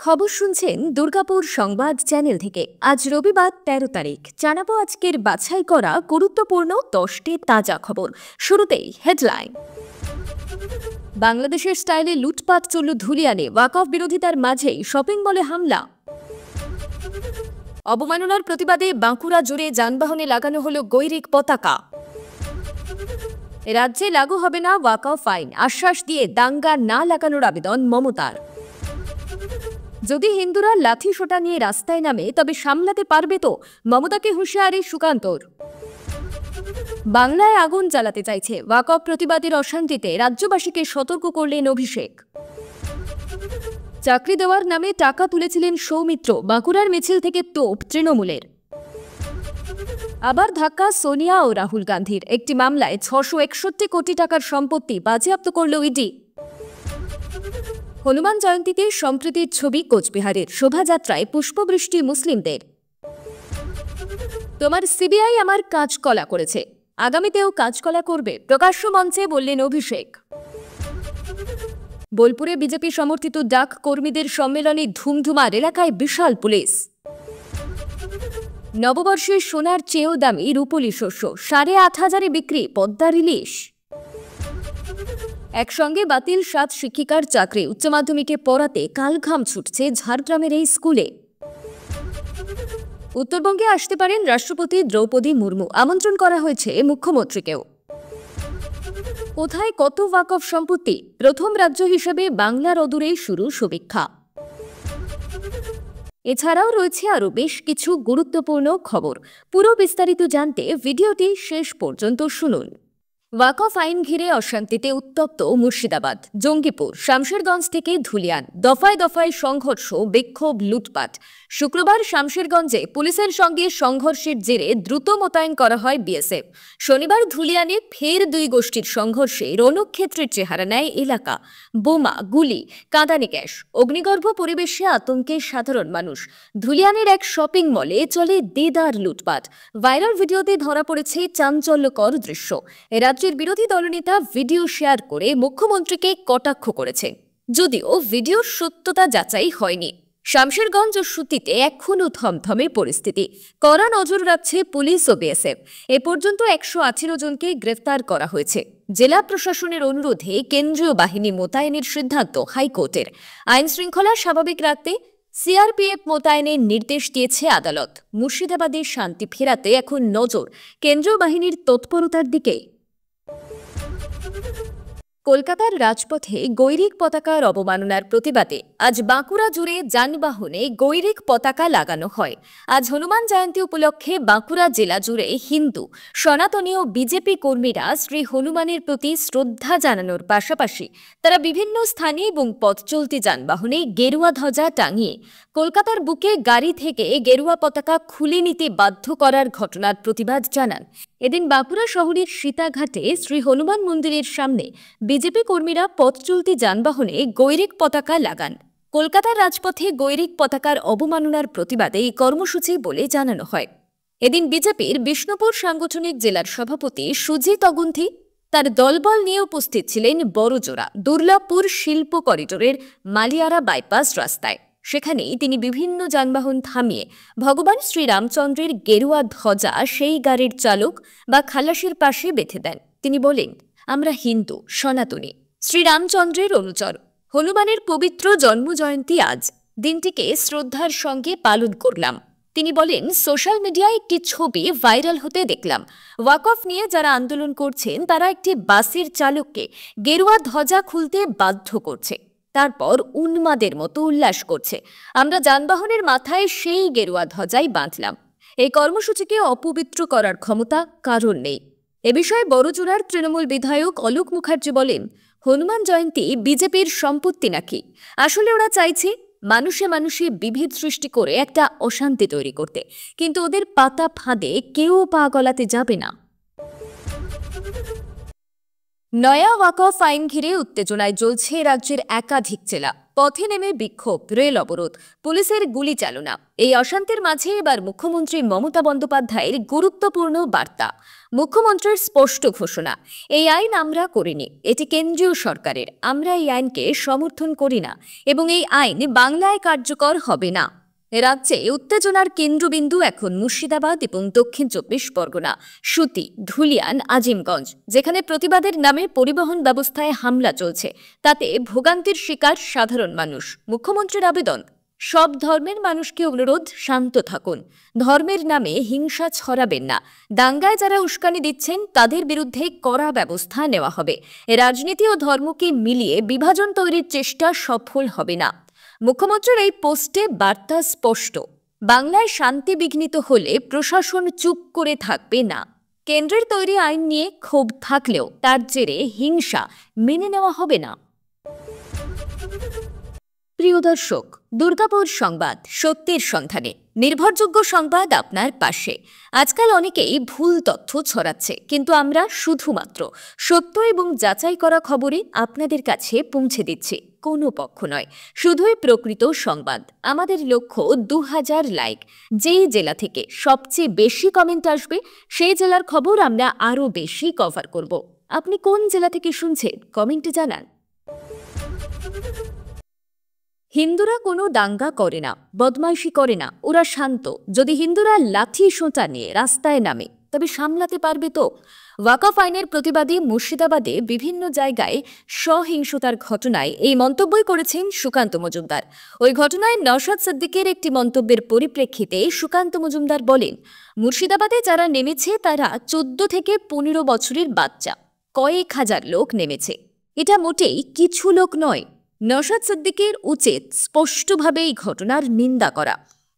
খবর শুনছেন দুর্গাপুর সংবাদ চ্যানেল থেকে। আজ রবিবার ১৩ তারিখ। জানাবো আজকের বাছাই করা গুরুত্বপূর্ণ 10টি তাজা খবর। শুরুতেই হেডলাইন। বাংলাদেশের স্টাইলে লুটপাট চলল ধুলিয়ানে, ওয়াকফ বিরোধিতার মাঝেই শপিং মলে হামলা। অবমাননার প্রতিবাদে বাঁকুড়া জুড়ে যানবাহনে লাগানো হলো গৈরিক পতাকা। রাজ্যে লাগু হবে না ওয়াকফ আইন, আশ্বাস দিয়ে দাঙ্গা না লাগানোর আবেদন মমতার। যদি হিন্দুরা লাঠি সোটা নিয়ে রাস্তায় নামে তবে সামলাতে পারবে তো, মমতাকে হুঁশিয়ারি সুকান্তর। বাংলায় আগুন জ্বালাতে চাইছে, ওয়াকফ প্রতিবাদের অশান্তিতে রাজ্যবাসীকে সতর্ক করলেন অভিষেক। চাকরি দেওয়ার নামে টাকা তুলেছিলেন সৌমিত্র, বাঁকুড়ার মিছিল থেকে তোপ তৃণমূলের। আবার ধাক্কা সোনিয়া ও রাহুল গান্ধীর, একটি মামলায় ৬৬১ কোটি টাকার সম্পত্তি বাজেয়াপ্ত করল ইডি। হনুমান জয়ন্তীতে সম্প্রীতির ছবি কোচবিহারের, শোভাযাত্রায় পুষ্পবৃষ্টি মুসলিমদের। তোমার সিবিআই আমার কাজকলা করেছে, আগামীতেও কাজকলা করবে, প্রকাশ্য মঞ্চে বললেন অভিষেক। বোলপুরে বিজেপি সমর্থিত ডাক কর্মীদের সম্মেলনে ধুমধুমার, এলাকায় বিশাল পুলিশ। নববর্ষে সোনার চেয়েও দামি রূপলি শস্য, ৮,৫০০ বিক্রি পদ্মার ইলিশ। একসঙ্গে বাতিল ৭ শিক্ষিকার চাকরি, উচ্চ মাধ্যমিকে পড়াতে কালঘাম ছুটছে ঝাড়গ্রামের এই স্কুলে। উত্তরবঙ্গে আসতে পারেন রাষ্ট্রপতি দ্রৌপদী মুর্মু, আমন্ত্রণ করা হয়েছে মুখ্যমন্ত্রীকেও। কোথায় কত ওয়াকফ সম্পত্তি, প্রথম রাজ্য হিসেবে বাংলার অদূরেই শুরু সমীক্ষা। এছাড়াও রয়েছে আরও বেশ কিছু গুরুত্বপূর্ণ খবর। পুরো বিস্তারিত জানতে ভিডিওটি শেষ পর্যন্ত শুনুন। ওয়াকফ আইন ঘিরে অশান্তিতে উত্তপ্ত মুর্শিদাবাদ, জঙ্গিপুর, শামশেরগঞ্জ থেকে ধুলিয়ান, দফায় দফায় সংঘর্ষ, বিক্ষোভ, লুটপাট। শুক্রবার শামশেরগঞ্জে পুলিশের সঙ্গে সংঘর্ষের জেরে দ্রুত মোতায়েন করা হয় বিএসএফ। শনিবার ধুলিয়ানে ফের দুই গোষ্ঠীর সংঘর্ষে রণক্ষেত্রের চেহারা নেয় এলাকা। বোমা, গুলি, কাঁদানে গ্যাস, অগ্নিগর্ভ পরিবেশে আতঙ্কে সাধারণ মানুষ। ধুলিয়ানের এক শপিং মলে চলে দেদার লুটপাট। ভাইরাল ভিডিওতে ধরা পড়েছে চাঞ্চল্যকর দৃশ্য। রাজ্যের বিরোধী দলনেতা ভিডিও শেয়ার করে মুখ্যমন্ত্রীকে কটাক্ষ করেছেন, যদিও ভিডিওর সত্যতা যাচাই হয়নি। শামশেরগঞ্জ ও সুতিতে এখনও থমথমে পরিস্থিতি, কড়া নজর রাখছে পুলিশ ও বিএসএফ। এ পর্যন্ত ১১৮ জনকে গ্রেফতার করা হয়েছে। জেলা প্রশাসনের অনুরোধে কেন্দ্রীয় বাহিনী মোতায়েনের সিদ্ধান্ত হাইকোর্টের। আইন শৃঙ্খলা স্বাভাবিক রাখতে সিআরপিএফ মোতায়েনের নির্দেশ দিয়েছে আদালত। মুর্শিদাবাদে শান্তি ফেরাতে এখন নজর কেন্দ্রীয় বাহিনীর তৎপরতার দিকে। কলকাতার রাজপথে গৈরিক পতাকার অবমাননার প্রতিবাদে আজ বাঁকুড়া জুড়ে যানবাহনে গৈরিক পতাকা লাগানো হয়। আজ হনুমান জয়ন্তী উপলক্ষে বাঁকুড়া জেলা জুড়ে হিন্দু, সনাতনী ও বিজেপি কর্মীরা শ্রী হনুমানের প্রতি শ্রদ্ধা জানানোর পাশাপাশি তারা বিভিন্ন স্থানে এবং পথ চলতি যানবাহনে গেরুয়া ধ্বজা টাঙিয়ে কলকাতার বুকে গাড়ি থেকে গেরুয়া পতাকা খুলে নিতে বাধ্য করার ঘটনার প্রতিবাদ জানান। এদিন বাঁকুড়া শহরের সীতাঘাটে শ্রী হনুমান মন্দিরের সামনে বিজেপি কর্মীরা পথ চলতি যানবাহনে গৈরিক পতাকা লাগান। কলকাতার রাজপথে গৈরিক পতাকার অবমাননার প্রতিবাদে এই কর্মসূচি বলে জানানো হয়। এদিন বিজেপির বিষ্ণুপুর সাংগঠনিক জেলার সভাপতি সুজিত অগুন্থি তার দলবল নিয়ে উপস্থিত ছিলেন বড়জোড়া দুর্লভপুর শিল্প করিডোরের মালিয়ারা বাইপাস রাস্তায়। সেখানেই তিনি বিভিন্ন যানবাহন থামিয়ে ভগবান শ্রীরামচন্দ্রের গেরুয়া ধ্বজা সেই গাড়ির চালক বা খালাসির পাশে বেঁধে দেন। তিনি বলেন, আমরা হিন্দু, সনাতনী, শ্রীরামচন্দ্রের অনুচর। হনুমানের পবিত্র জন্মজয়ন্তী আজ, দিনটিকে শ্রদ্ধার সঙ্গে পালন করলাম। তিনি বলেন, সোশ্যাল মিডিয়ায় একটি ছবি ভাইরাল হতে দেখলাম। ওয়াকফ নিয়ে যারা আন্দোলন করছেন তারা একটি বাসের চালককে গেরুয়া ধ্বজা খুলতে বাধ্য করছে, তারপর উন্মাদের মতো উল্লাস করছে। আমরা যানবাহনের মাথায় সেই গেরুয়া ধ্বজাই বাঁধলাম। এই কর্মসূচিকে অপবিত্র করার ক্ষমতা কারণ নেই। এ বিষয়ে বড়জোড়ার তৃণমূল বিধায়ক অলোক মুখার্জি বলেন, হনুমান জয়ন্তী বিজেপির সম্পত্তি নাকি? আসলে ওরা চাইছে মানুষে মানুষে বিভেদ সৃষ্টি করে একটা অশান্তি তৈরি করতে, কিন্তু ওদের পাতা ফাঁদে কেউ পা গলাতে যাবে না। নয়া ওয়াকফ আইন ঘিরে উত্তেজনায় জ্বলছে রাজ্যের একাধিক জেলা। পথে নেমে বিক্ষোভ, রেল অবরোধ, পুলিশের গুলি চালনা। এই অশান্তির মাঝে এবার মুখ্যমন্ত্রী মমতা বন্দ্যোপাধ্যায়ের গুরুত্বপূর্ণ বার্তা। মুখ্যমন্ত্রীর স্পষ্ট ঘোষণা, এই আইন আমরা করিনি, এটি কেন্দ্রীয় সরকারের। আমরা এই আইনকে সমর্থন করি না এবং এই আইন বাংলায় কার্যকর হবে না। রাজ্যে উত্তেজনার কেন্দ্রবিন্দু এখন মুর্শিদাবাদ এবং দক্ষিণ 24 পরগনা, সুতি, ধুলিয়ান, আজিমগঞ্জ, যেখানে প্রতিবাদের নামে পরিবহন ব্যবস্থায় হামলা চলছে, তাতে ভোগান্তির শিকার সাধারণ মানুষ। মুখ্যমন্ত্রীর আবেদন, সব ধর্মের মানুষকে অনুরোধ, শান্ত থাকুন, ধর্মের নামে হিংসা ছড়াবেন না, দাঙ্গায় যারা উস্কানি দিচ্ছেন তাদের বিরুদ্ধে কড়া ব্যবস্থা নেওয়া হবে। রাজনীতি ও ধর্মকে মিলিয়ে বিভাজন তৈরির চেষ্টা সফল হবে না। মুখ্যমন্ত্রীর এই পোস্টে বার্তা স্পষ্ট, বাংলায় শান্তি বিঘ্নিত হলে প্রশাসন চুপ করে থাকবে না। কেন্দ্রের তৈরি আইন নিয়ে ক্ষোভ থাকলেও তার জেরে হিংসা মেনে নেওয়া হবে না। প্রিয় দর্শক, দুর্গাপুর সংবাদ, সত্যের সন্ধানে, নির্ভরযোগ্য সংবাদ আপনার পাশে। আজকাল অনেকেই ভুল তথ্য ছড়াচ্ছে, কিন্তু আমরা শুধুমাত্র সত্য এবং যাচাই করা খবরে আপনাদের কাছে পৌঁছে দিচ্ছি। কোনো পক্ষ নয়, শুধুই প্রকৃত সংবাদ। আমাদের লক্ষ্য 2000 লাইক। যেই জেলা থেকে সবচেয়ে বেশি কমেন্ট আসবে সেই জেলার খবর আমরা আরও বেশি কভার করব। আপনি কোন জেলা থেকে শুনছেন কমেন্টে জানান। হিন্দুরা কোনো দাঙ্গা করে না, বদমাইশি করে না, ওরা শান্ত। যদি হিন্দুরা লাঠি সোঁটা নিয়ে রাস্তায় নামে তবে সামলাতে পারবে তো? ওয়াকফ আইনের প্রতিবাদে মুর্শিদাবাদে বিভিন্ন জায়গায় সহিংসতার ঘটনায় এই মন্তব্যই করেছেন সুকান্ত মজুমদার। ওই ঘটনায় নওশাদ সিদ্দিকের একটি মন্তব্যের পরিপ্রেক্ষিতে সুকান্ত মজুমদার বলেন, মুর্শিদাবাদে যারা নেমেছে তারা 14 থেকে 15 বছরের বাচ্চা, কয়েক হাজার লোক নেমেছে। এটা মোটেই কিছু লোক নয়। নওশাদ সিদ্দিকের উচিত স্পষ্টভাবে এই ঘটনার নিন্দা করা।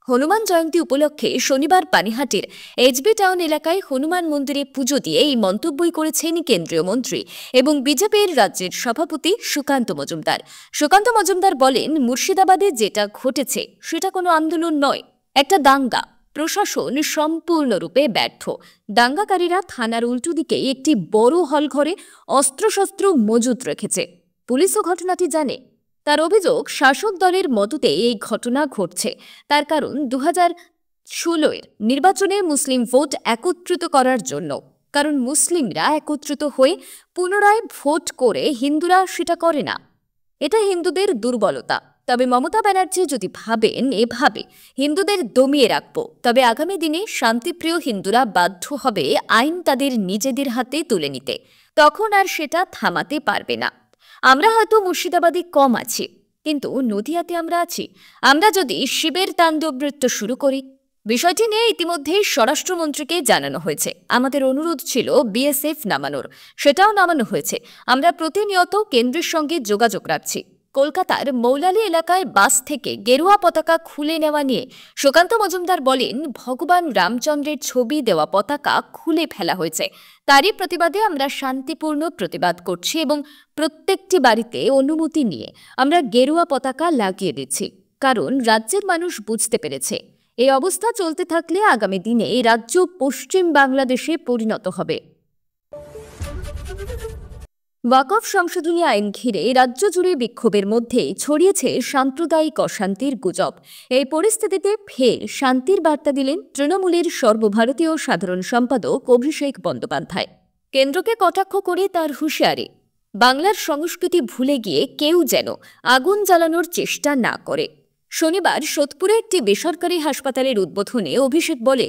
হনুমান জয়ন্তী উপলক্ষে শনিবার পানিহাটির এইচবি টাউন এলাকায় হনুমান মন্দিরে পুজো দিয়ে এই মন্তব্যই করেছেন কেন্দ্রীয় মন্ত্রী এবং বিজেপির রাজ্যের সভাপতি সুকান্ত মজুমদার। সুকান্ত মজুমদার বলেন, মুর্শিদাবাদে যেটা ঘটেছে সেটা কোনো আন্দোলন নয়, একটা দাঙ্গা। প্রশাসন সম্পূর্ণরূপে ব্যর্থ। দাঙ্গাকারীরা থানার উল্টো দিকে একটি বড় হলঘরে অস্ত্রশস্ত্র মজুত রেখেছে। পুলিশও ঘটনাটি জানে। তার অভিযোগ, শাসক দলের মদতে এই ঘটনা ঘটছে। তার কারণ 2016 নির্বাচনে মুসলিম ভোট একত্রিত করার জন্য। কারণ মুসলিমরা একত্রিত হয়ে পুনরায় ভোট করে, হিন্দুরা সেটা করে না। এটা হিন্দুদের দুর্বলতা। তবে মমতা ব্যানার্জি যদি ভাবেন এভাবে হিন্দুদের দমিয়ে রাখবো, তবে আগামী দিনে শান্তিপ্রিয় হিন্দুরা বাধ্য হবে আইন তাদের নিজেদের হাতে তুলে নিতে। তখন আর সেটা থামাতে পারবে না। আমরা হয়তো মুর্শিদাবাদে কম আছি, কিন্তু নদিয়াতে আমরা আছি। আমরা যদি শিবের তাণ্ডব নৃত্য শুরু করি, বিষয়টি নিয়ে ইতিমধ্যেই স্বরাষ্ট্রমন্ত্রীকে জানানো হয়েছে। আমাদের অনুরোধ ছিল বিএসএফ নামানোর, সেটাও নামানো হয়েছে। আমরা প্রতিনিয়ত কেন্দ্রের সঙ্গে যোগাযোগ রাখছি। কলকাতার মৌলালি এলাকায় বাস থেকে গেরুয়া পতাকা খুলে নেওয়া নিয়ে সুকান্ত মজুমদার বলেন, ভগবান রামচন্দ্রের ছবি দেওয়া পতাকা খুলে ফেলা হয়েছে। তারই প্রতিবাদে আমরা শান্তিপূর্ণ প্রতিবাদ করছি এবং প্রত্যেকটি বাড়িতে অনুমতি নিয়ে আমরা গেরুয়া পতাকা লাগিয়ে দিচ্ছি। কারণ রাজ্যের মানুষ বুঝতে পেরেছে এই অবস্থা চলতে থাকলে আগামী দিনে এই রাজ্য পশ্চিম বাংলাদেশে পরিণত হবে। ওয়াকফ সংশোধনী আইন ঘিরে রাজ্য জুড়ে বিক্ষোভের মধ্যে ছড়িয়েছে সাম্প্রদায়িক অশান্তির গুজব। এই পরিস্থিতিতে ফের শান্তির বার্তা দিলেন তৃণমূলের সর্বভারতীয় সাধারণ সম্পাদক অভিষেক বন্দ্যোপাধ্যায়। কেন্দ্রকে কটাক্ষ করে তার হুঁশিয়ারি, বাংলার সংস্কৃতি ভুলে গিয়ে কেউ যেন আগুন জ্বালানোর চেষ্টা না করে। শনিবার সোদপুরে একটি বেসরকারি হাসপাতালের উদ্বোধনে অভিষেক বলে,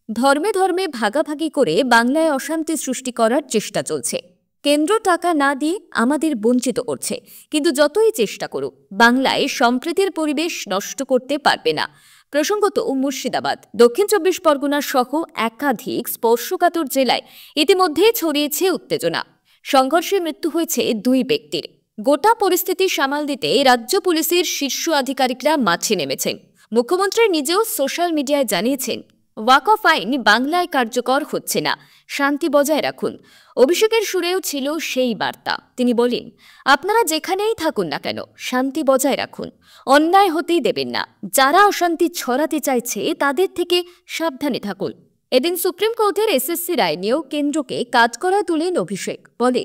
ধর্মে ধর্মে ভাগাভাগি করে বাংলায় অশান্তি সৃষ্টি করার চেষ্টা চলছে। কেন্দ্র টাকা না দিয়ে আমাদের বঞ্চিত করছে, কিন্তু যতই চেষ্টা করুক বাংলায় সম্প্রীতির পরিবেশ নষ্ট করতে পারবে না। প্রসঙ্গত, মুর্শিদাবাদ, দক্ষিণ 24 পরগনা সহ একাধিক স্পর্শকাতর জেলায় ইতিমধ্যে ছড়িয়েছে উত্তেজনা। সংঘর্ষে মৃত্যু হয়েছে 2 ব্যক্তির। গোটা পরিস্থিতি সামাল দিতে রাজ্য পুলিশের শীর্ষ আধিকারিকরা মাঠে নেমেছেন। মুখ্যমন্ত্রী নিজেও সোশ্যাল মিডিয়ায় জানিয়েছেন, ওয়াকফ আইন বাংলায় কার্যকর হচ্ছে না, শান্তি বজায় রাখুন। অভিষেকের সুরেও ছিল সেই বার্তা। তিনি বলেন, আপনারা যেখানেই থাকুন না কেন শান্তি বজায় রাখুন, অন্যায় হতেই দেবেন না। যারা অশান্তি ছড়াতে চাইছে তাদের থেকে সাবধানে থাকুন। এদিন সুপ্রিম কোর্টের এসএসসি রায় নিয়েও কেন্দ্রকে কাঠগড়ায় তুলেন অভিষেক। বলে,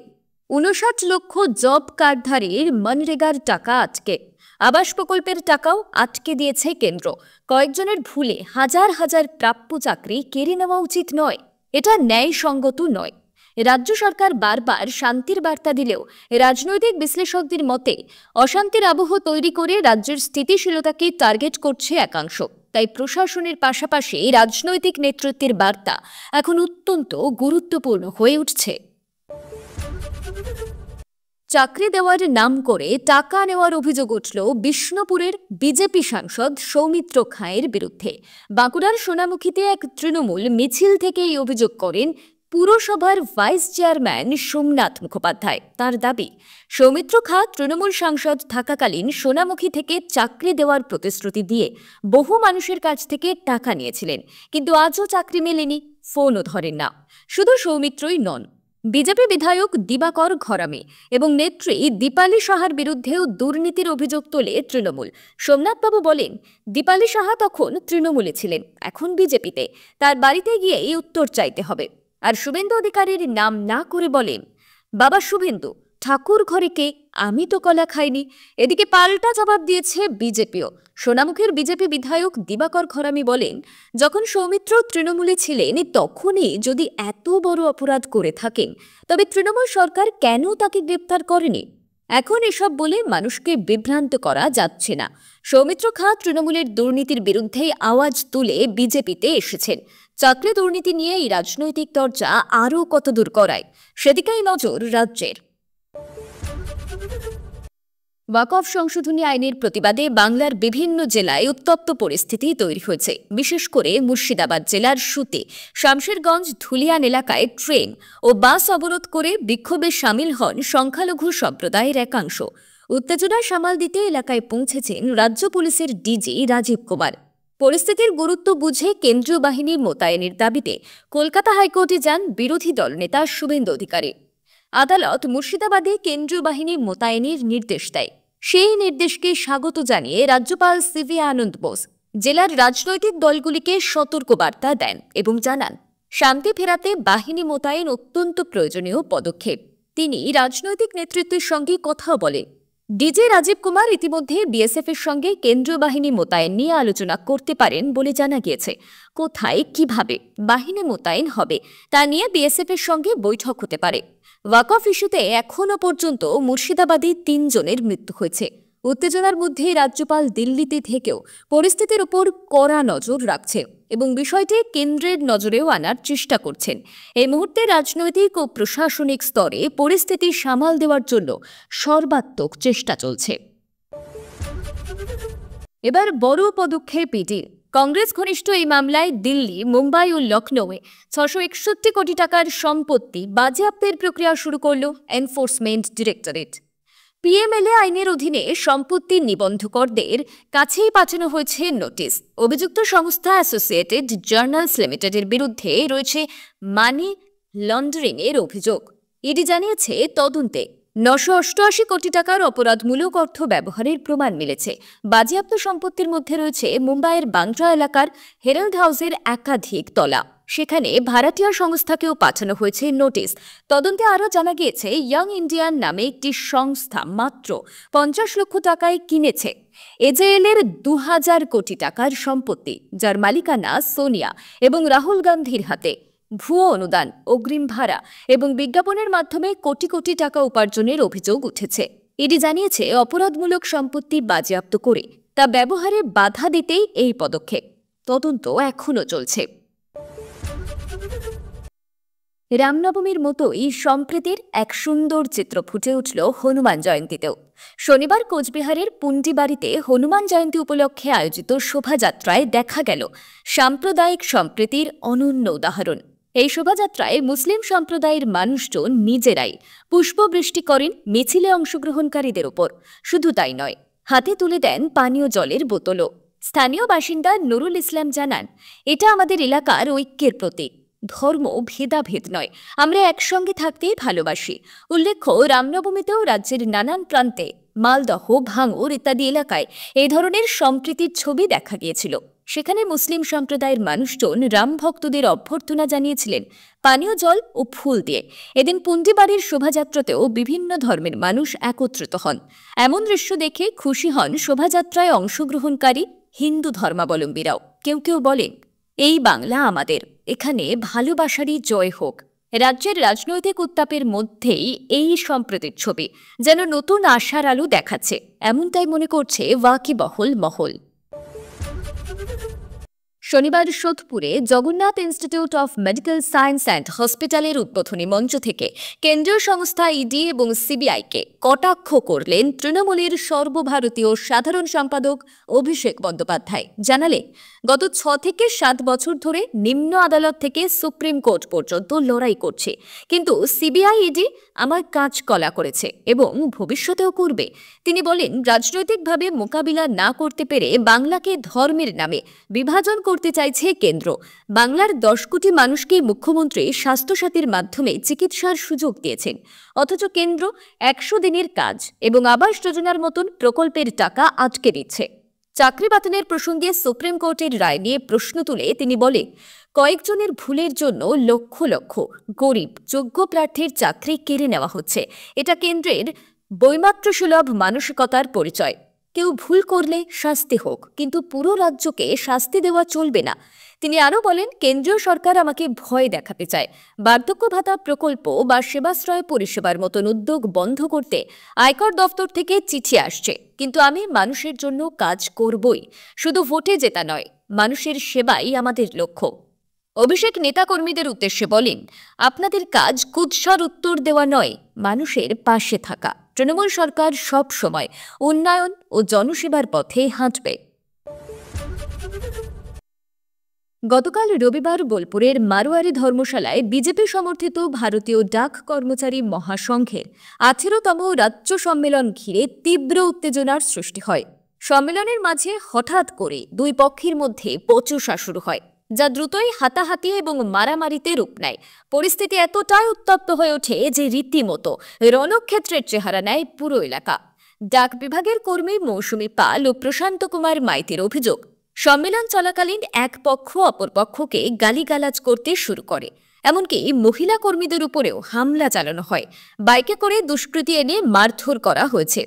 59 লক্ষ জব কার্ডধারীর মনরেগার টাকা আটকে। আবাস প্রকল্পের টাকাও আটকে দিয়েছে কেন্দ্র। কয়েকজনের ভুলে হাজার হাজার প্রাপ্য চাকরি কেড়ে নেওয়া উচিত নয়, এটা ন্যায়সঙ্গত নয়। রাজ্য সরকার বারবার শান্তির বার্তা দিলেও রাজনৈতিক বিশ্লেষকদের মতে অশান্তির আবহ তৈরি করে রাজ্যের স্থিতিশীলতাকে টার্গেট করছে একাংশ। তাই প্রশাসনের পাশাপাশি রাজনৈতিক নেতৃত্বের বার্তা এখন অত্যন্ত গুরুত্বপূর্ণ হয়ে উঠছে। চাকরি দেওয়ার নাম করে টাকা নেওয়ার অভিযোগ উঠল বিষ্ণুপুরের বিজেপি সাংসদ সৌমিত্র খাঁয়ের বিরুদ্ধে। বাঁকুড়ার সোনামুখীতে এক তৃণমূল মিছিল থেকে এই অভিযোগ করেন পুরসভার ভাইস চেয়ারম্যান সোমনাথ মুখোপাধ্যায়। তার দাবি, সৌমিত্র খাঁ তৃণমূল সাংসদ থাকাকালীন সোনামুখী থেকে চাকরি দেওয়ার প্রতিশ্রুতি দিয়ে বহু মানুষের কাছ থেকে টাকা নিয়েছিলেন, কিন্তু আজও চাকরি মেলেনি, ফোনও ধরেন না। শুধু সৌমিত্রই নন, বিজেপি বিধায়ক দিবাকর ঘরামি এবং নেত্রী দীপালি সাহার বিরুদ্ধেও দুর্নীতির অভিযোগ তোলে তৃণমূল। সোমনাথবাবু বলেন, দীপালি সাহা তখন তৃণমূলে ছিলেন, এখন বিজেপিতে, তার বাড়িতে গিয়ে এই উত্তর চাইতে হবে। আর শুভেন্দু অধিকারীর নাম না করে বলেন, বাবা শুভেন্দু, ঠাকুর ঘরে কে, আমি তো কলা খাইনি। এদিকে পাল্টা জবাব দিয়েছে বিজেপিও। সোনামুখীর বিজেপি বিধায়ক দিবাকর ঘরামি বলেন, যখন সৌমিত্র তৃণমূলে ছিলেন তখনই যদি এত বড় অপরাধ করে থাকেন, তবে তৃণমূল সরকার কেন তাকে গ্রেপ্তার করেনি? এখন এসব বলে মানুষকে বিভ্রান্ত করা যাচ্ছে না। সৌমিত্র খাঁ তৃণমূলের দুর্নীতির বিরুদ্ধে আওয়াজ তুলে বিজেপিতে এসেছেন। চাকরি দুর্নীতি নিয়ে এই রাজনৈতিক চর্চা আরও কতদূর করায়, সেদিকেই নজর রাজ্যের। ওয়াকফ সংশোধনী আইনের প্রতিবাদে বাংলার বিভিন্ন জেলায় উত্তপ্ত পরিস্থিতি তৈরি হয়েছে। বিশেষ করে মুর্শিদাবাদ জেলার সুতে, শামশেরগঞ্জ, ধুলিয়ান এলাকায় ট্রেন ও বাস অবরোধ করে বিক্ষোভে সামিল হন সংখ্যালঘু সম্প্রদায়ের একাংশ। উত্তেজনা সামাল দিতে এলাকায় পৌঁছেছেন রাজ্য পুলিশের ডিজি রাজীব কুমার। পরিস্থিতির গুরুত্ব বুঝে কেন্দ্রীয় বাহিনী মোতায়েনের দাবিতে কলকাতা হাইকোর্টে যান বিরোধী দল নেতা শুভেন্দু অধিকারী। আদালত মুর্শিদাবাদে কেন্দ্রীয় বাহিনী মোতায়েনের নির্দেশ দেয়। সেই নির্দেশকে স্বাগত জানিয়ে রাজ্যপাল সিভি আনন্দ বোস জেলার রাজনৈতিক দলগুলিকে সতর্কবার্তা দেন এবং জানান, শান্তি ফেরাতে বাহিনী মোতায়েন অত্যন্ত প্রয়োজনীয় পদক্ষেপ। তিনি রাজনৈতিক নেতৃত্বের সঙ্গে কথাও বলেন। ডিজি রাজীব কুমার ইতিমধ্যে বিএসএফ এর সঙ্গে কেন্দ্রীয় বাহিনী মোতায়েন নিয়ে আলোচনা করতে পারেন বলে জানা গিয়েছে। কোথায় কিভাবে বাহিনী মোতায়েন হবে তা নিয়ে বিএসএফ এর সঙ্গে বৈঠক হতে পারে। ওয়াকফ ইস্যুতে এখনও পর্যন্ত মুর্শিদাবাদে 3 জনের মৃত্যু হয়েছে। উত্তেজনার মধ্যে রাজ্যপাল দিল্লিতে থেকেও পরিস্থিতির উপর কড়া নজর রাখছেন এবং বিষয়টি কেন্দ্রের নজরেও আনার চেষ্টা করছেন। এই মুহূর্তে রাজনৈতিক ও প্রশাসনিক স্তরে পরিস্থিতি সামাল দেওয়ার জন্য সর্বাত্মক চেষ্টা চলছে। এবার বড় পদক্ষেপ ইডির। কংগ্রেস ঘনিষ্ঠ এই মামলায় দিল্লি, মুম্বাই ও লখনৌয়ে 661 কোটি টাকার সম্পত্তি বাজেয়াপ্তের প্রক্রিয়া শুরু করল এনফোর্সমেন্ট ডিরেক্টরেট। পিএমএলএ আইনের অধীনে সম্পত্তি নিবন্ধকরদের কাছেই পাঠানো হয়েছে নোটিশ। অভিযুক্ত সংস্থা অ্যাসোসিয়েটেড জার্নালস লিমিটেডের বিরুদ্ধে রয়েছে মানি লন্ডারিং এর অভিযোগ। ইডি জানিয়েছে, তদন্তে 988 কোটি টাকার অপরাধমূলক অর্থ ব্যবহারের প্রমাণ মিলেছে। বাজেয়াপ্ত সম্পত্তির মধ্যে রয়েছে মুম্বাইয়ের বান্দ্রা এলাকার হেরাল্ড হাউসের একাধিক তলা। সেখানে ভাড়াটিয়া সংস্থাকেও পাঠানো হয়েছে নোটিশ। তদন্তে আরও জানা গিয়েছে, ইয়াং ইন্ডিয়ান নামে একটি সংস্থা মাত্র 50 লক্ষ টাকায় কিনেছে এজেএল এর 2000 কোটি টাকার সম্পত্তি, যার মালিকানা সোনিয়া এবং রাহুল গান্ধীর হাতে। ভুয়ো অনুদান, অগ্রিম ভাড়া এবং বিজ্ঞাপনের মাধ্যমে কোটি কোটি টাকা উপার্জনের অভিযোগ উঠেছে। ইডি জানিয়েছে, অপরাধমূলক সম্পত্তি বাজেয়াপ্ত করে তা ব্যবহারে বাধা দিতেই এই পদক্ষেপ। তদন্ত এখনও চলছে। রামনবমীর মতোই সম্প্রীতির এক সুন্দর চিত্র ফুটে উঠল হনুমান জয়ন্তীতেও। শনিবার কোচবিহারের পুন্ডিবাড়িতে হনুমান জয়ন্তী উপলক্ষে আয়োজিত শোভাযাত্রায় দেখা গেল সাম্প্রদায়িক সম্প্রীতির অনন্য উদাহরণ। এই শোভাযাত্রায় মুসলিম সম্প্রদায়ের মানুষজন নিজেরাই পুষ্পবৃষ্টি করেন মিছিলে অংশগ্রহণকারীদের ওপর। শুধু তাই নয়, হাতে তুলে দেন পানীয় জলের বোতলও। স্থানীয় বাসিন্দা নুরুল ইসলাম জানান, এটা আমাদের এলাকার ঐক্যের প্রতীক। ধর্ম ভেদাভেদ নয়, আমরা একসঙ্গে থাকতেই ভালোবাসি। উল্লেখ্য, রামনবমীতেও রাজ্যের নানান প্রান্তে মালদহ, ভাঙড় ইত্যাদি এলাকায় এই ধরনের সম্প্রীতির ছবি দেখা গিয়েছিল। সেখানে মুসলিম সম্প্রদায়ের মানুষজন রাম ভক্তদের অভ্যর্থনা জানিয়েছিলেন পানীয় জল ও ফুল দিয়ে। এদিন পুন্ডিবাড়ির শোভাযাত্রাতেও বিভিন্ন ধর্মের মানুষ একত্রিত হন। এমন দৃশ্য দেখে খুশি হন শোভাযাত্রায় অংশগ্রহণকারী হিন্দু ধর্মাবলম্বীরাও। কেউ কেউ বলেন, এই বাংলা আমাদের, এখানে ভালোবাসারই জয় হোক। রাজ্যের রাজনৈতিক উত্তাপের মধ্যেই এই সম্প্রীতির ছবি যেন নতুন আশার আলো দেখাচ্ছে, এমনটাই মনে করছে ওয়াকিবহল মহল। শনিবার সোদপুরে Jagannath institute of medical science and হসপিটালের উদ্বোধনী মঞ্চ থেকে কেন্দ্রীয় সংস্থা ইডি এবং সিবিআইকে কটাক্ষ করলেন তৃণমূলের সর্বভারতীয় সাধারণ সম্পাদক অভিষেক বন্দ্যোপাধ্যায়। জানালেন, গত 6 থেকে 7 বছর ধরে নিম্ন আদালত থেকে সুপ্রিম কোর্ট পর্যন্ত লড়াই করছে, কিন্তু সিবিআই ইডি আমার কাজ কলা করেছে এবং ভবিষ্যতেও করবে। তিনি বলেন, রাজনৈতিকভাবে মোকাবিলা না করতে পেরে বাংলাকে ধর্মের নামে বিভাজন করতে চাইছে কেন্দ্র। বাংলার 10 কোটি মানুষকে মুখ্যমন্ত্রী স্বাস্থ্যসাথীর মাধ্যমে চিকিৎসার সুযোগ দিয়েছেন, অথচ কেন্দ্র 100 দিনের কাজ এবং আবাস যোজনার মতন প্রকল্পের টাকা আটকে দিচ্ছে। চাকরি বাতিলের প্রসঙ্গে সুপ্রিম কোর্টের রায় নিয়ে প্রশ্ন তুলে তিনি বলেন, কয়েকজনের ভুলের জন্য লক্ষ লক্ষ গরিব যোগ্য প্রার্থীর চাকরি কেড়ে নেওয়া হচ্ছে। এটা কেন্দ্রের বৈমাত্র্যসুলভ মানসিকতার পরিচয়। কেউ ভুল করলে শাস্তি হোক, কিন্তু পুরো রাজ্যকে শাস্তি দেওয়া চলবে না। তিনি আরও বলেন, কেন্দ্রীয় সরকার আমাকে ভয় দেখাতে চায়। বার্ধক্য ভাতা প্রকল্প বা সেবাশ্রয় পরিষেবার মতন উদ্যোগ বন্ধ করতে আয়কর দফতর থেকে চিঠি আসছে, কিন্তু আমি মানুষের জন্য কাজ করবই। শুধু ভোটে জেতা নয়, মানুষের সেবাই আমাদের লক্ষ্য। অভিষেক নেতাকর্মীদের উদ্দেশ্যে বলেন, আপনাদের কাজ কুৎসার উত্তর দেওয়া নয়, মানুষের পাশে থাকা। তৃণমূল সরকার সব সময় উন্নয়ন ও জনসেবার পথে হাঁটবে। গতকাল রবিবার বোলপুরের মারোয়ারি ধর্মশালায় বিজেপি সমর্থিত ভারতীয় ডাক কর্মচারী মহাসংঘের 18তম রাজ্য সম্মেলন ঘিরে তীব্র উত্তেজনার সৃষ্টি হয়। সম্মেলনের মাঝে হঠাৎ করে দুই পক্ষের মধ্যে বচসা শুরু হয়, যা দ্রুতই হাতাহাতি এবং মারামারিতে রূপ নেয়। পরিস্থিতি এতটাই উত্তপ্ত হয়ে ওঠে যে রীতিমতো রণক্ষেত্রের চেহারা নেয় পুরো এলাকা। ডাক বিভাগের কর্মী মৌসুমী পাল ও প্রশান্ত কুমার মাইতির অভিযোগ, সম্মেলন চলাকালীন এক পক্ষ অপর পক্ষকে গালিগালাজ করতে শুরু করে, এমনকি মহিলা কর্মীদের উপরেও হামলা চালানো হয়। বাইকে করে দুষ্কৃতী এনে মারধর করা হয়েছে।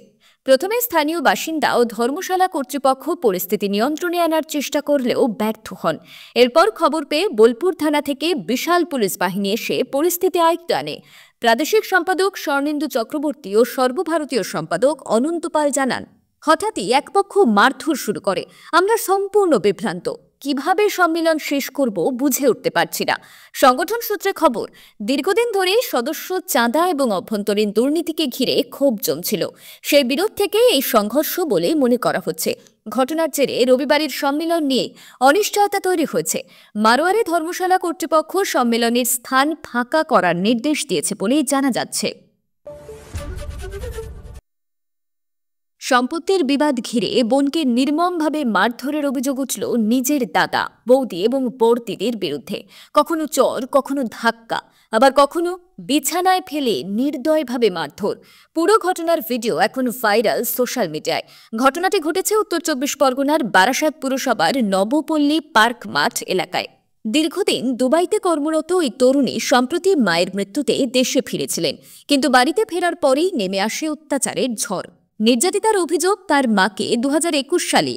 প্রথমে স্থানীয় বাসিন্দা ও ধর্মশালা কর্তৃপক্ষ পরিস্থিতি নিয়ন্ত্রণে আনার চেষ্টা করলেও ব্যর্থ হন। এরপর খবর পেয়ে বোলপুর থানা থেকে বিশাল পুলিশ বাহিনী এসে পরিস্থিতি আয়ত্তে আনে। প্রাদেশিক সম্পাদক স্বর্ণেন্দু চক্রবর্তী ও সর্বভারতীয় সম্পাদক অনন্ত পাল জানান, হঠাৎই এক পক্ষ মারধর শুরু করে। আমরা সম্পূর্ণ বিভ্রান্ত, কিভাবে সম্মেলন শেষ করব বুঝে উঠতে পারছি না। সংগঠন সূত্রে খবর, দীর্ঘদিন ধরে সদস্য চাঁদা এবং অভ্যন্তরীণ দুর্নীতিকে ঘিরে ক্ষোভ জমছিল। সেই বিরোধ থেকে এই সংঘর্ষ বলে মনে করা হচ্ছে। ঘটনার জেরে রবিবারের সম্মেলন নিয়ে অনিশ্চয়তা তৈরি হয়েছে। মারোয়ারি ধর্মশালা কর্তৃপক্ষ সম্মেলনের স্থান ফাঁকা করার নির্দেশ দিয়েছে বলে জানা যাচ্ছে। সম্পত্তির বিবাদ ঘিরে বোনকে নির্মমভাবে মারধরের অভিযোগ উঠল নিজের দাদা, বৌদি এবং বড়দিদির বিরুদ্ধে। কখনো চর, কখনো ধাক্কা, আবার কখনো বিছানায় ফেলে নির্দয়ভাবে মারধর। পুরো ঘটনার ভিডিও এখন ভাইরাল সোশ্যাল মিডিয়ায়। ঘটনাটি ঘটেছে উত্তর 24 পরগনার বারাসাত পুরসভার নবপল্লী পার্ক মাঠ এলাকায়। দীর্ঘদিন দুবাইতে কর্মরত ওই তরুণী সম্প্রতি মায়ের মৃত্যুতে দেশে ফিরেছিলেন, কিন্তু বাড়িতে ফেরার পরেই নেমে আসে অত্যাচারের ঝড়। নির্যাতিতার অভিযোগ, তার মাকে 2021 সালে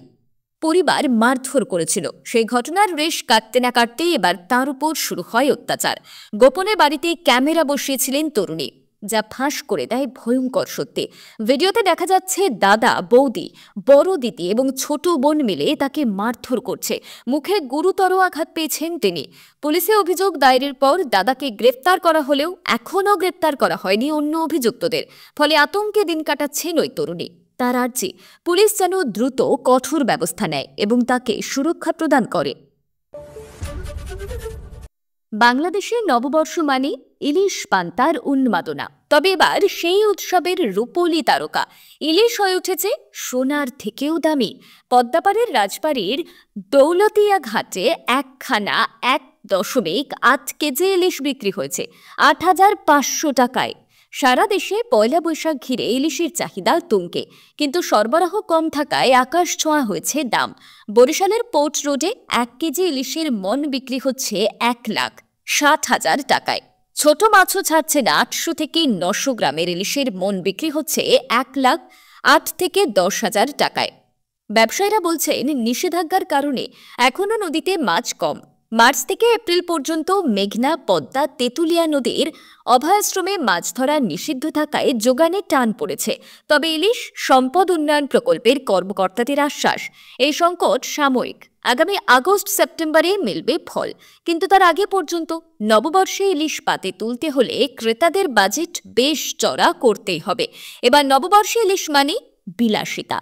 পরিবার মারধর করেছিল। সেই ঘটনার রেশ কাটতে না কাটতেই এবার তার উপর শুরু হয় অত্যাচার। গোপনে বাড়িতে ক্যামেরা বসিয়েছিলেন তরুণী, যা ফাঁস করে দেয় ভয়ঙ্কর সত্যি। ভিডিওতে দেখা যাচ্ছে দাদা, বৌদি, বড় দিদি এবং ছোট বোন মিলে তাকে মারধর করছে। মুখে গুরুতর আঘাত পেয়েছেন তিনি। পুলিশে অভিযোগ দায়েরের পর দাদাকে গ্রেফতার করা হলেও এখনও গ্রেফতার করা হয়নি অন্য অভিযুক্তদের। ফলে আতঙ্কে দিন কাটাচ্ছেন ওই তরুণী। তার আর্জি, পুলিশ যেন দ্রুত কঠোর ব্যবস্থা নেয় এবং তাকে সুরক্ষা প্রদান করে। বাংলাদেশে নববর্ষ মানে ইলিশ পান্তার উন্মাদনা। তবে এবার সেই উৎসবের রূপলি তারকা ইলিশ হয়ে উঠেছে সোনার থেকেও দামি। পদ্মাপাড়ের রাজবাড়ির দৌলতিয়া ঘাটে একখানা 1.8 কেজি ইলিশ বিক্রি হয়েছে 8,500 টাকায়। সারা দেশে পয়লা বৈশাখ ঘিরে ইলিশের চাহিদা তুঙ্গে, কিন্তু সরবরাহ কম থাকায় আকাশ ছোঁয়া হয়েছে দাম। বরিশালের পোর্ট রোডে 1 কেজি ইলিশের মন বিক্রি হচ্ছে 1,60,000 টাকায়। ছোট মাছও ছাড়ছে না। 800 থেকে 900 গ্রামের ইলিশের মন বিক্রি হচ্ছে 1,08,000 থেকে 10,000 টাকায়। ব্যবসায়ীরা বলছেন, নিষেধাজ্ঞার কারণে এখনও নদীতে মাছ কম। মার্চ থেকে এপ্রিল পর্যন্ত মেঘনা, পদ্মা, তেঁতুলিয়া নদীর অভয়াশ্রমে মাছ ধরা নিষিদ্ধ থাকায় যোগানে টান পড়েছে। তবে ইলিশ সম্পদ উন্নয়ন প্রকল্পের কর্মকর্তাদের আশ্বাস, এই সংকট সাময়িক। আগামী আগস্ট-সেপ্টেম্বরে মিলবে ফল, কিন্তু তার আগে পর্যন্ত নববর্ষে ইলিশ পাতে তুলতে হলে ক্রেতাদের বাজেট বেশ চড়া করতেই হবে। এবার নববর্ষে ইলিশ মানে বিলাসিতা।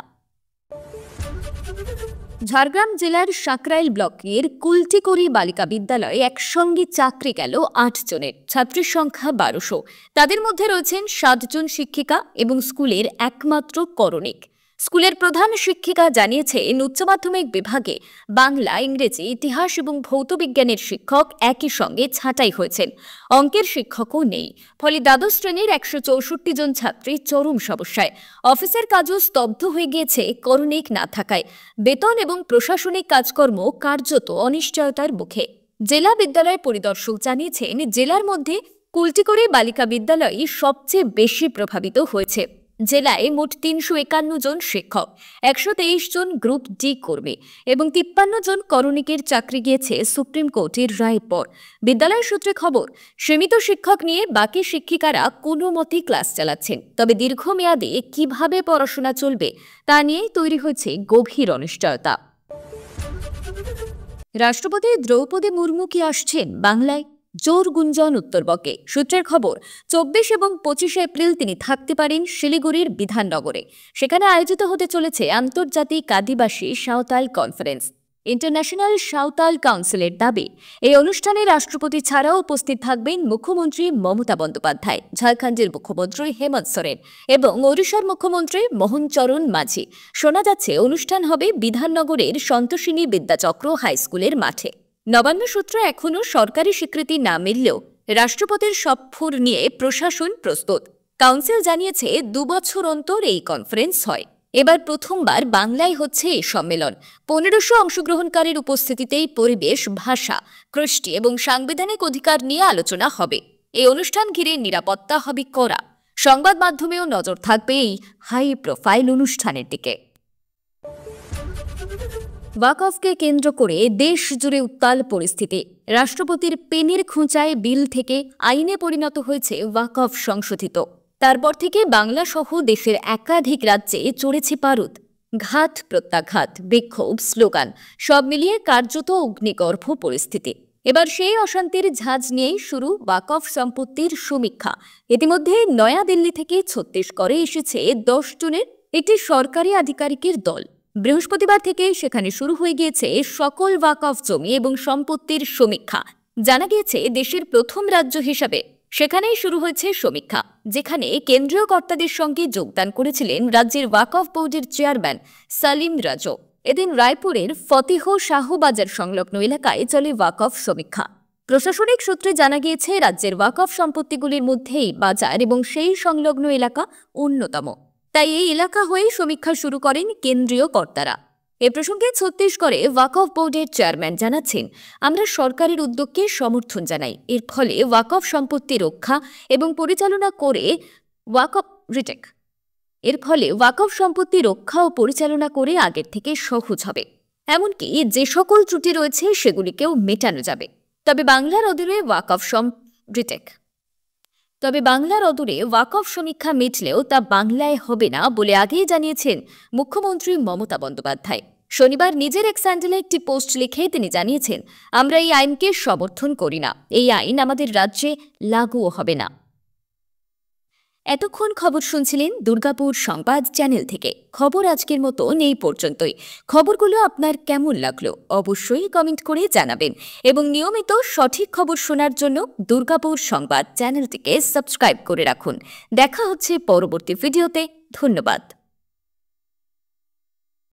ঝাড়গ্রাম জেলার সাকরাইল ব্লকের কুলটিকড়ি বালিকা বিদ্যালয়ে একসঙ্গে চাকরি গেল 8 জনের। ছাত্রীর সংখ্যা 1200। তাদের মধ্যে রয়েছেন 7 জন শিক্ষিকা এবং স্কুলের একমাত্র করণিক। স্কুলের প্রধান শিক্ষিকা জানিয়েছেন, উচ্চ মাধ্যমিক বিভাগে বাংলা, ইংরেজি, ইতিহাস এবং ভৌতবিজ্ঞানের শিক্ষক একই সঙ্গে ছাঁটাই হয়েছেন। অঙ্কের শিক্ষকও নেই। ফলে দ্বাদশ শ্রেণীর 164 জন ছাত্রী চরম সমস্যায়। অফিসের কাজও স্তব্ধ হয়ে গিয়েছে করণিক না থাকায়। বেতন এবং প্রশাসনিক কাজকর্ম কার্যত অনিশ্চয়তার মুখে। জেলা বিদ্যালয় পরিদর্শক জানিয়েছেন, জেলার মধ্যে কুলটিকড়ি বালিকা বিদ্যালয় সবচেয়ে বেশি প্রভাবিত হয়েছে। জেলায় মোট 351 জন শিক্ষক, 123 জন গ্রুপ ডি কর্মী এবং 53 জন করণিকের চাকরি গিয়েছে সুপ্রিম কোর্টের রায়ের পর। বিদ্যালয় সূত্রে খবর, সীমিত শিক্ষক নিয়ে বাকি শিক্ষিকারা কোনো মতে ক্লাস চালাচ্ছেন। তবে দীর্ঘমেয়াদে কিভাবে পড়াশোনা চলবে তা নিয়েই তৈরি হয়েছে গভীর অনিশ্চয়তা। রাষ্ট্রপতি দ্রৌপদী মুর্মু কি আসছেন বাংলায়? জোর গুঞ্জন উত্তরবঙ্গে। সূত্রের খবর, 24 এবং 25 এপ্রিল তিনি থাকতে পারেন শিলিগুড়ির বিধাননগরে। সেখানে আয়োজিত হতে চলেছে আন্তর্জাতিক আদিবাসী সাঁওতাল কনফারেন্স। ইন্টারন্যাশনাল সাঁওতাল কাউন্সিলের দাবি, এই অনুষ্ঠানে রাষ্ট্রপতি ছাড়াও উপস্থিত থাকবেন মুখ্যমন্ত্রী মমতা বন্দ্যোপাধ্যায়, ঝাড়খণ্ডের মুখ্যমন্ত্রী হেমন্ত সোরেন এবং ওড়িশার মুখ্যমন্ত্রী মোহন চরণ মাঝি। শোনা যাচ্ছে অনুষ্ঠান হবে বিধাননগরের সন্তোষিনী বিদ্যাচক্র হাই স্কুলের মাঠে। নবান্ন সূত্রে এখনও সরকারি স্বীকৃতি না মিললেও রাষ্ট্রপতির সফর নিয়ে প্রশাসন প্রস্তুত। কাউন্সিল জানিয়েছে, 2 বছর অন্তর এই কনফারেন্স হয়। এবার প্রথমবার বাংলায় হচ্ছে এই সম্মেলন। 1500 অংশগ্রহণকারীর উপস্থিতিতেই পরিবেশ, ভাষা, কৃষ্টি এবং সাংবিধানিক অধিকার নিয়ে আলোচনা হবে। এই অনুষ্ঠান ঘিরে নিরাপত্তা হবে কড়া। সংবাদ মাধ্যমেও নজর থাকবে এই হাই প্রোফাইল অনুষ্ঠানের দিকে। ওয়াকফকে কেন্দ্র করে দেশ জুড়ে উত্তাল পরিস্থিতি। রাষ্ট্রপতির পেনের খোঁচায় বিল থেকে আইনে পরিণত হয়েছে ওয়াকফ সংশোধিত। তারপর থেকে বাংলা সহ দেশের একাধিক রাজ্যে চড়েছে পারদ। ঘাত প্রত্যাঘাত, বিক্ষোভ, স্লোগান সব মিলিয়ে কার্যত অগ্নিগর্ভ পরিস্থিতি। এবার সেই অশান্তির ঝাঁজ নিয়েই শুরু ওয়াকফ সম্পত্তির সমীক্ষা। ইতিমধ্যে নয়াদিল্লি থেকে ছত্তিশগড়ে এসেছে 10 জনের একটি সরকারি আধিকারিকের দল। বৃহস্পতিবার থেকে সেখানে শুরু হয়ে গিয়েছে সকল ওয়াকফ জমি এবং সম্পত্তির সমীক্ষা। জানা গিয়েছে, দেশের প্রথম রাজ্য হিসাবে সেখানেই শুরু হয়েছে সমীক্ষা, যেখানে কেন্দ্রীয় কর্তাদের সঙ্গে যোগদান করেছিলেন রাজ্যের ওয়াকফ বোর্ডের চেয়ারম্যান সালিম রাজো। এদিন রায়পুরের ফতেহ শাহ বাজার সংলগ্ন এলাকায় চলে ওয়াকফ সমীক্ষা। প্রশাসনিক সূত্রে জানা গিয়েছে, রাজ্যের ওয়াকফ সম্পত্তিগুলির মধ্যেই বাজার এবং সেই সংলগ্ন এলাকা অন্যতম। তাই এই এলাকা হয়ে সমীক্ষা শুরু করেন কেন্দ্রীয় কর্তারা। এ প্রসঙ্গে ছত্তিশগড়ে ওয়াকফ বোর্ডের চেয়ারম্যান জানাচ্ছেন, আমরা সরকারের উদ্যোগকে সমর্থন জানাই। এর ফলে ওয়াকফ সম্পত্তি রক্ষা এবং পরিচালনা করে আগের থেকে সহজ হবে। এমনকি যে সকল ত্রুটি রয়েছে সেগুলিকেও মেটানো যাবে। তবে বাংলার অদূরে ওয়াকফ সমীক্ষা মিটলেও তা বাংলায় হবে না বলে আগেই জানিয়েছেন মুখ্যমন্ত্রী মমতা বন্দ্যোপাধ্যায়। শনিবার নিজের এক্স হ্যান্ডেলে একটি পোস্ট লিখে তিনি জানিয়েছেন, আমরা এই আইনকে সমর্থন করি না। এই আইন আমাদের রাজ্যে লাগুও হবে না। এতক্ষণ খবর শুনছিলেন দুর্গাপুর সংবাদ চ্যানেল থেকে। খবর আজকের মতো এই পর্যন্তই। খবরগুলো আপনার কেমন লাগলো অবশ্যই কমেন্ট করে জানাবেন এবং নিয়মিত সঠিক খবর শোনার জন্য দুর্গাপুর সংবাদ চ্যানেলটিকে সাবস্ক্রাইব করে রাখুন। দেখা হচ্ছে পরবর্তী ভিডিওতে। ধন্যবাদ।